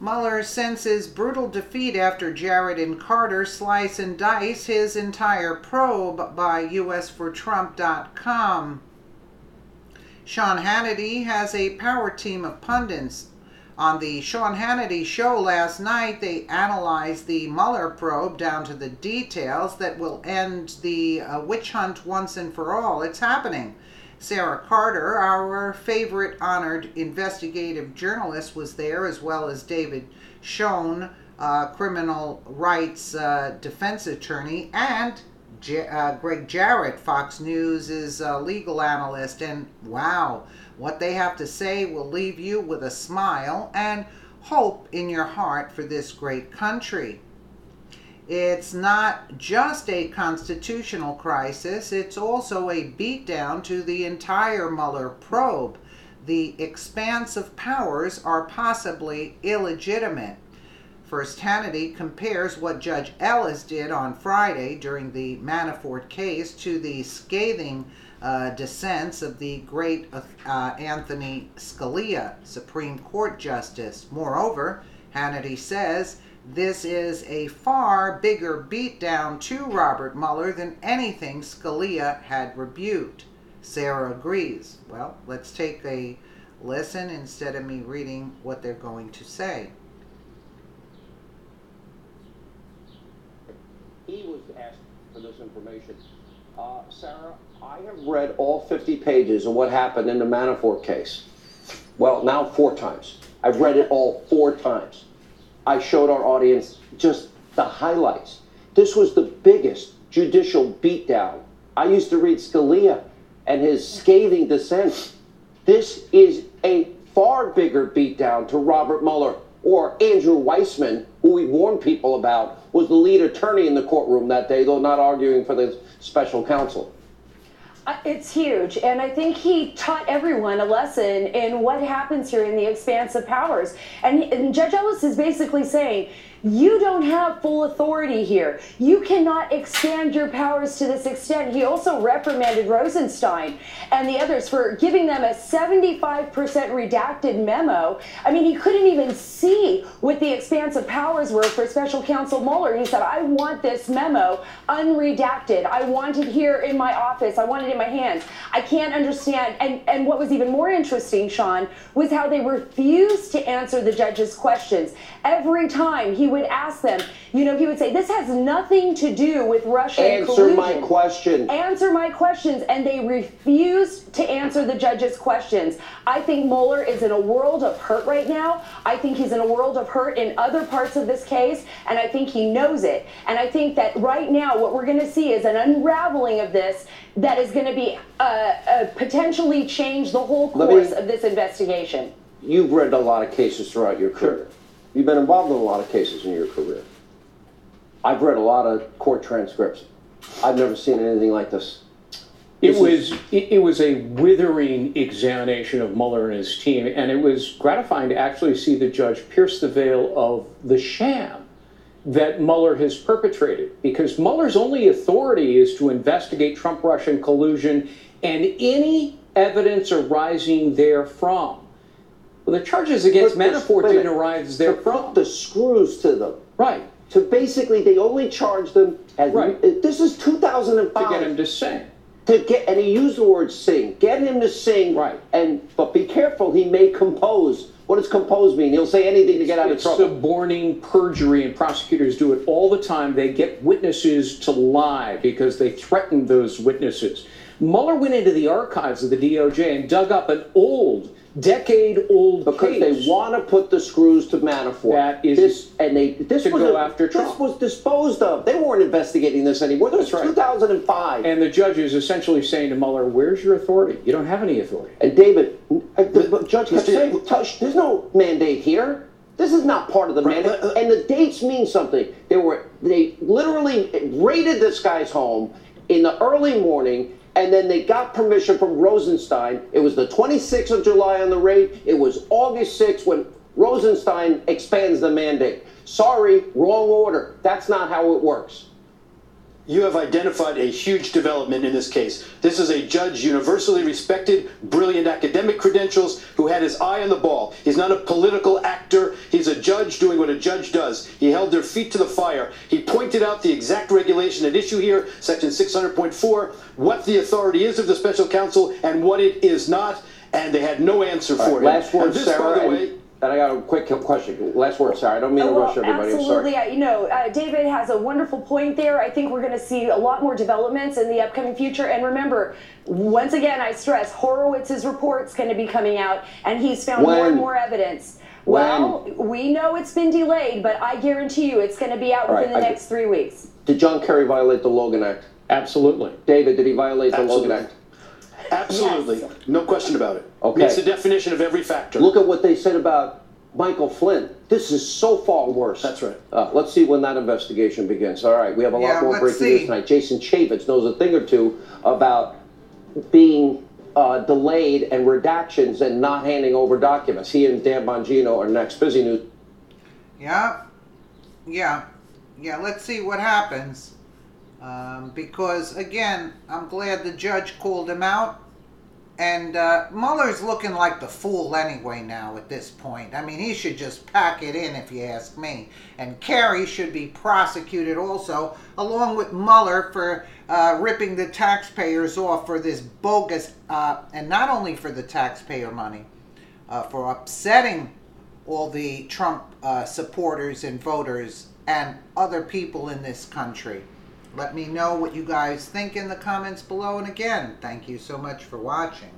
Mueller senses brutal defeat after Jarrett and Carter slice and dice his entire probe by usfortrump.com. Sean Hannity has a power team of pundits. On the Sean Hannity show last night, they analyzed the Mueller probe down to the details that will end the witch hunt once and for all. It's happening. Sarah Carter, our favorite honored investigative journalist, was there, as well as David Schoen, criminal rights defense attorney, and Greg Jarrett, Fox News' legal analyst. And wow, what they have to say will leave you with a smile and hope in your heart for this great country. It's not just a constitutional crisis, it's also a beatdown to the entire Mueller probe. The expanse of powers are possibly illegitimate. First, Hannity compares what Judge Ellis did on Friday during the Manafort case to the scathing dissents of the great Anthony Scalia, Supreme Court Justice. Moreover, Hannity says this is a far bigger beatdown to Robert Mueller than anything Scalia had rebuked. Sarah agrees. Well, let's take a listen instead of me reading what they're going to say. He was asked for this information. Sarah, I have read all 50 pages of what happened in the Manafort case. Well, now 4 times. I've read it all 4 times. I showed our audience just the highlights. This was the biggest judicial beatdown. I used to read Scalia and his scathing dissent. This is a far bigger beatdown to Robert Mueller, or Andrew Weissman, who we warned people about, was the lead attorney in the courtroom that day, though not arguing for the special counsel. It's huge, and I think he taught everyone a lesson in what happens here in the expanse of powers. And Judge Ellis is basically saying, you don't have full authority here. You cannot expand your powers to this extent. He also reprimanded Rosenstein and the others for giving them a 75% redacted memo. I mean, he couldn't even see what the expanse of powers were for Special Counsel Mueller. He said, I want this memo unredacted. I want it here in my office. I want it in my hands. I can't understand. And what was even more interesting, Sean, was how they refused to answer the judge's questions. Every time he would ask them, you know, he would say, this has nothing to do with Russia and collusion. Answer my question. Answer my questions. And they refused to answer the judge's questions. I think Mueller is in a world of hurt right now. I think he's in a world of hurt in other parts of this case, and I think he knows it. And I think that right now what we're going to see is an unraveling of this that is going to be potentially change the whole course of this investigation. You've read a lot of cases throughout your career. You've been involved in a lot of cases in your career. I've read a lot of court transcripts. I've never seen anything like this. It was a withering examination of Mueller and his team, and it was gratifying to actually see the judge pierce the veil of the sham that Mueller has perpetrated, because Mueller's only authority is to investigate Trump-Russian collusion and any evidence arising therefrom. Well, the charges against Manafort didn't arise therefrom. To put the screws to them. Right. So basically, they only charged them as... Right. This is 2005. To get him to sing. And he used the word sing. Get him to sing. Right. But be careful, he may compose. What does compose mean? He'll say anything to get out of trouble. It's suborning perjury, and prosecutors do it all the time. They get witnesses to lie because they threaten those witnesses. Mueller went into the archives of the DOJ and dug up an decade-old because case. They want to put the screws to Manafort. That is this was disposed of. They weren't investigating this anymore. This was 2005. And the judge is essentially saying to Mueller, where's your authority? You don't have any authority. And David, the judge kept saying, there's no mandate here. This is not part of the mandate. And the dates mean something. They literally raided this guy's home in the early morning, and then they got permission from Rosenstein. It was the 26th of July on the raid. It was August 6th when Rosenstein expands the mandate. Sorry, wrong order. That's not how it works. You have identified a huge development in this case. This is a judge universally respected, brilliant academic credentials, who had his eye on the ball. He's not a political actor. He's a judge doing what a judge does. He held their feet to the fire. He pointed out the exact regulation at issue here, section 600.4, what the authority is of the special counsel and what it is not, and they had no answer for it. Last word, and this, Sarah. by the way, And I got a quick question. Last word, Sarah. I don't mean to rush everybody. Absolutely. I'm sorry. David has a wonderful point there. I think we're going to see a lot more developments in the upcoming future. And remember, once again, I stress, Horowitz's report's going to be coming out, and he's found more and more evidence. Well, we know it's been delayed, but I guarantee you it's going to be out within the next 3 weeks. Did John Kerry violate the Logan Act? Absolutely. David, did he violate the Logan Act? Absolutely. Yes. No question about it. Okay. It's the definition of every factor. Look at what they said about Michael Flynn. This is so far worse. That's right. Let's see when that investigation begins. All right, we have a lot more breaking news tonight. Jason Chaffetz knows a thing or two about being delayed and redactions and not handing over documents. He and Dan Bongino are next. Busy news. Yeah. Let's see what happens. Because, again, I'm glad the judge called him out. And Mueller's looking like the fool anyway now at this point. I mean, he should just pack it in, if you ask me. And Kerry should be prosecuted also, along with Mueller, for ripping the taxpayers off for this bogus, and not only for the taxpayer money, for upsetting all the Trump supporters and voters and other people in this country. Let me know what you guys think in the comments below. And again, thank you so much for watching.